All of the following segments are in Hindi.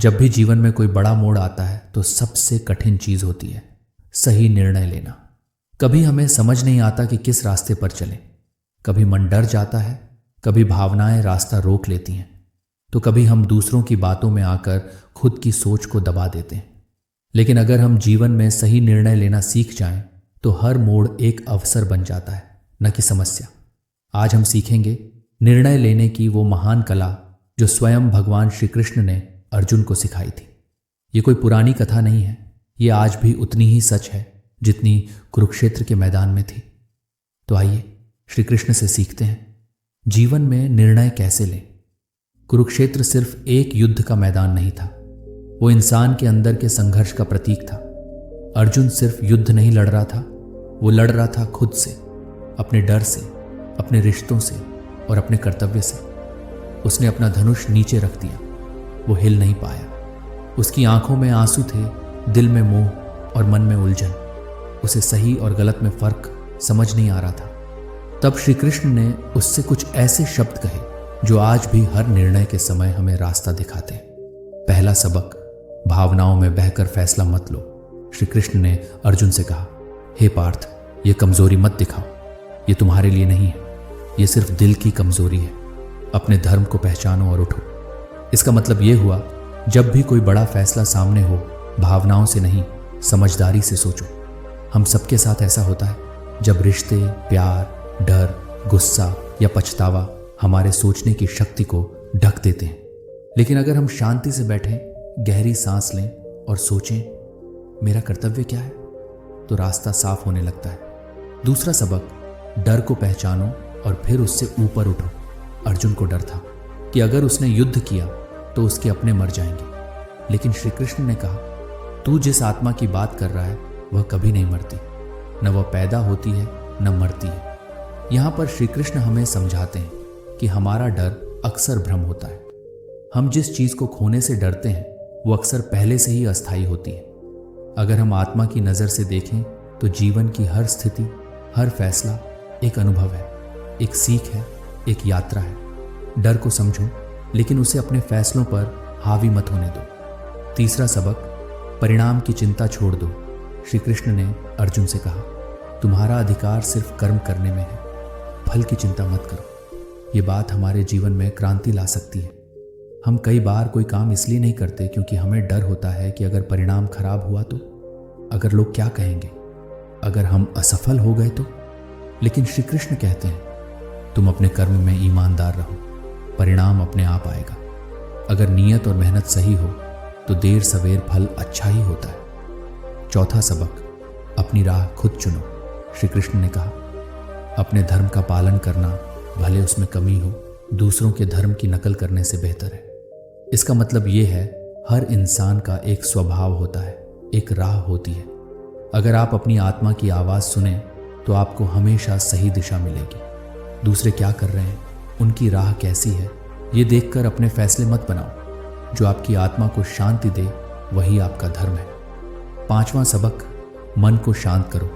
जब भी जीवन में कोई बड़ा मोड़ आता है तो सबसे कठिन चीज होती है सही निर्णय लेना। कभी हमें समझ नहीं आता कि किस रास्ते पर चलें। कभी मन डर जाता है, कभी भावनाएं रास्ता रोक लेती हैं, तो कभी हम दूसरों की बातों में आकर खुद की सोच को दबा देते हैं। लेकिन अगर हम जीवन में सही निर्णय लेना सीख जाएं, तो हर मोड़ एक अवसर बन जाता है, न कि समस्या। आज हम सीखेंगे निर्णय लेने की वो महान कला जो स्वयं भगवान श्री कृष्ण ने अर्जुन को सिखाई थी। ये कोई पुरानी कथा नहीं है, ये आज भी उतनी ही सच है जितनी कुरुक्षेत्र के मैदान में थी। तो आइए श्री कृष्ण से सीखते हैं जीवन में निर्णय कैसे लें। कुरुक्षेत्र सिर्फ एक युद्ध का मैदान नहीं था, वो इंसान के अंदर के संघर्ष का प्रतीक था। अर्जुन सिर्फ युद्ध नहीं लड़ रहा था, वो लड़ रहा था खुद से, अपने डर से, अपने रिश्तों से और अपने कर्तव्य से। उसने अपना धनुष नीचे रख दिया, वो हिल नहीं पाया। उसकी आंखों में आंसू थे, दिल में मोह और मन में उलझन। उसे सही और गलत में फर्क समझ नहीं आ रहा था। तब श्री कृष्ण ने उससे कुछ ऐसे शब्द कहे जो आज भी हर निर्णय के समय हमें रास्ता दिखाते हैं। पहला सबक, भावनाओं में बहकर फैसला मत लो। श्री कृष्ण ने अर्जुन से कहा, हे पार्थ, ये कमजोरी मत दिखाओ, ये तुम्हारे लिए नहीं है, ये सिर्फ दिल की कमजोरी है। अपने धर्म को पहचानो और उठो। इसका मतलब ये हुआ, जब भी कोई बड़ा फैसला सामने हो, भावनाओं से नहीं, समझदारी से सोचो। हम सबके साथ ऐसा होता है जब रिश्ते, प्यार, डर, गुस्सा या पछतावा हमारे सोचने की शक्ति को ढक देते हैं। लेकिन अगर हम शांति से बैठें, गहरी सांस लें और सोचें मेरा कर्तव्य क्या है, तो रास्ता साफ होने लगता है। दूसरा सबक, डर को पहचानो और फिर उससे ऊपर उठो। अर्जुन को डर था कि अगर उसने युद्ध किया तो उसके अपने मर जाएंगे, लेकिन श्री कृष्ण ने कहा, तू जिस आत्मा की बात कर रहा है वह कभी नहीं मरती, न वह पैदा होती है न मरती है। यहां पर श्री कृष्ण हमें समझाते हैं कि हमारा डर अक्सर भ्रम होता है। हम जिस चीज को खोने से डरते हैं वो अक्सर पहले से ही अस्थायी होती है। अगर हम आत्मा की नजर से देखें तो जीवन की हर स्थिति, हर फैसला एक अनुभव है, एक सीख है, एक यात्रा है। डर को समझो, लेकिन उसे अपने फैसलों पर हावी मत होने दो। तीसरा सबक, परिणाम की चिंता छोड़ दो। श्री कृष्ण ने अर्जुन से कहा, तुम्हारा अधिकार सिर्फ कर्म करने में है, फल की चिंता मत करो। ये बात हमारे जीवन में क्रांति ला सकती है। हम कई बार कोई काम इसलिए नहीं करते क्योंकि हमें डर होता है कि अगर परिणाम खराब हुआ तो, अगर लोग क्या कहेंगे, अगर हम असफल हो गए तो। लेकिन श्री कृष्ण कहते हैं, तुम अपने कर्म में ईमानदार रहो, परिणाम अपने आप आएगा। अगर नीयत और मेहनत सही हो तो देर सवेर फल अच्छा ही होता है। चौथा सबक, अपनी राह खुद चुनो। श्री कृष्ण ने कहा, अपने धर्म का पालन करना, भले उसमें कमी हो, दूसरों के धर्म की नकल करने से बेहतर है। इसका मतलब ये है, हर इंसान का एक स्वभाव होता है, एक राह होती है। अगर आप अपनी आत्मा की आवाज़ सुने तो आपको हमेशा सही दिशा मिलेगी। दूसरे क्या कर रहे हैं, उनकी राह कैसी है, ये देखकर अपने फैसले मत बनाओ। जो आपकी आत्मा को शांति दे वही आपका धर्म है। पांचवा सबक, मन को शांत करो,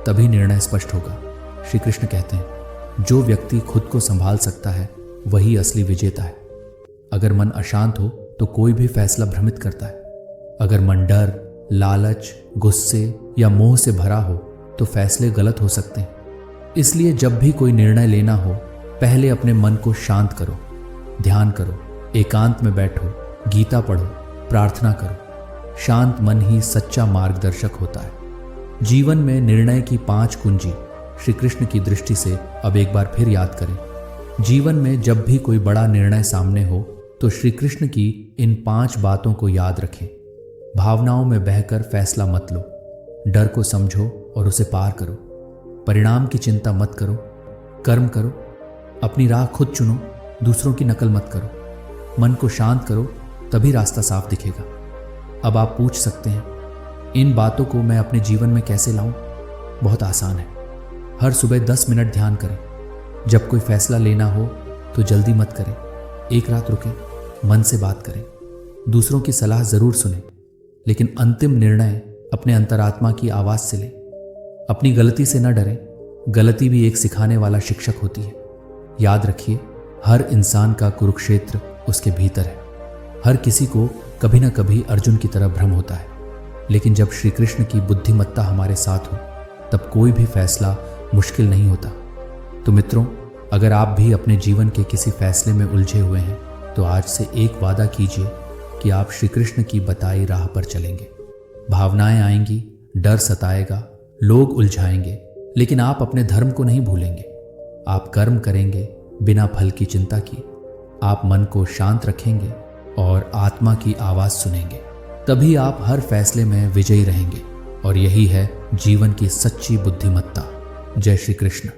तभी निर्णय स्पष्ट होगा। श्री कृष्ण कहते हैं, जो व्यक्ति खुद को संभाल सकता है वही असली विजेता है। अगर मन अशांत हो तो कोई भी फैसला भ्रमित करता है। अगर मन डर, लालच, गुस्से या मोह से भरा हो तो फैसले गलत हो सकते हैं। इसलिए जब भी कोई निर्णय लेना हो, पहले अपने मन को शांत करो, ध्यान करो, एकांत में बैठो, गीता पढ़ो, प्रार्थना करो। शांत मन ही सच्चा मार्गदर्शक होता है। जीवन में निर्णय की 5 कुंजी श्री कृष्ण की दृष्टि से अब एक बार फिर याद करें। जीवन में जब भी कोई बड़ा निर्णय सामने हो तो श्री कृष्ण की इन 5 बातों को याद रखें। भावनाओं में बहकर फैसला मत लो, डर को समझो और उसे पार करो, परिणाम की चिंता मत करो, कर्म करो, अपनी राह खुद चुनो, दूसरों की नकल मत करो, मन को शांत करो, तभी रास्ता साफ दिखेगा। अब आप पूछ सकते हैं, इन बातों को मैं अपने जीवन में कैसे लाऊं? बहुत आसान है। हर सुबह 10 मिनट ध्यान करें। जब कोई फैसला लेना हो तो जल्दी मत करें, एक रात रुकें, मन से बात करें। दूसरों की सलाह जरूर सुनें, लेकिन अंतिम निर्णय अपने अंतरात्मा की आवाज से लें। अपनी गलती से न डरें, गलती भी एक सिखाने वाला शिक्षक होती है। याद रखिए, हर इंसान का कुरुक्षेत्र उसके भीतर है। हर किसी को कभी ना कभी अर्जुन की तरह भ्रम होता है, लेकिन जब श्री कृष्ण की बुद्धिमत्ता हमारे साथ हो तब कोई भी फैसला मुश्किल नहीं होता। तो मित्रों, अगर आप भी अपने जीवन के किसी फैसले में उलझे हुए हैं तो आज से एक वादा कीजिए कि आप श्री कृष्ण की बताई राह पर चलेंगे। भावनाएं आएंगी, डर सताएगा, लोग उलझाएंगे, लेकिन आप अपने धर्म को नहीं भूलेंगे। आप कर्म करेंगे बिना फल की चिंता किए। आप मन को शांत रखेंगे और आत्मा की आवाज सुनेंगे। तभी आप हर फैसले में विजयी रहेंगे और यही है जीवन की सच्ची बुद्धिमत्ता। जय श्री कृष्ण।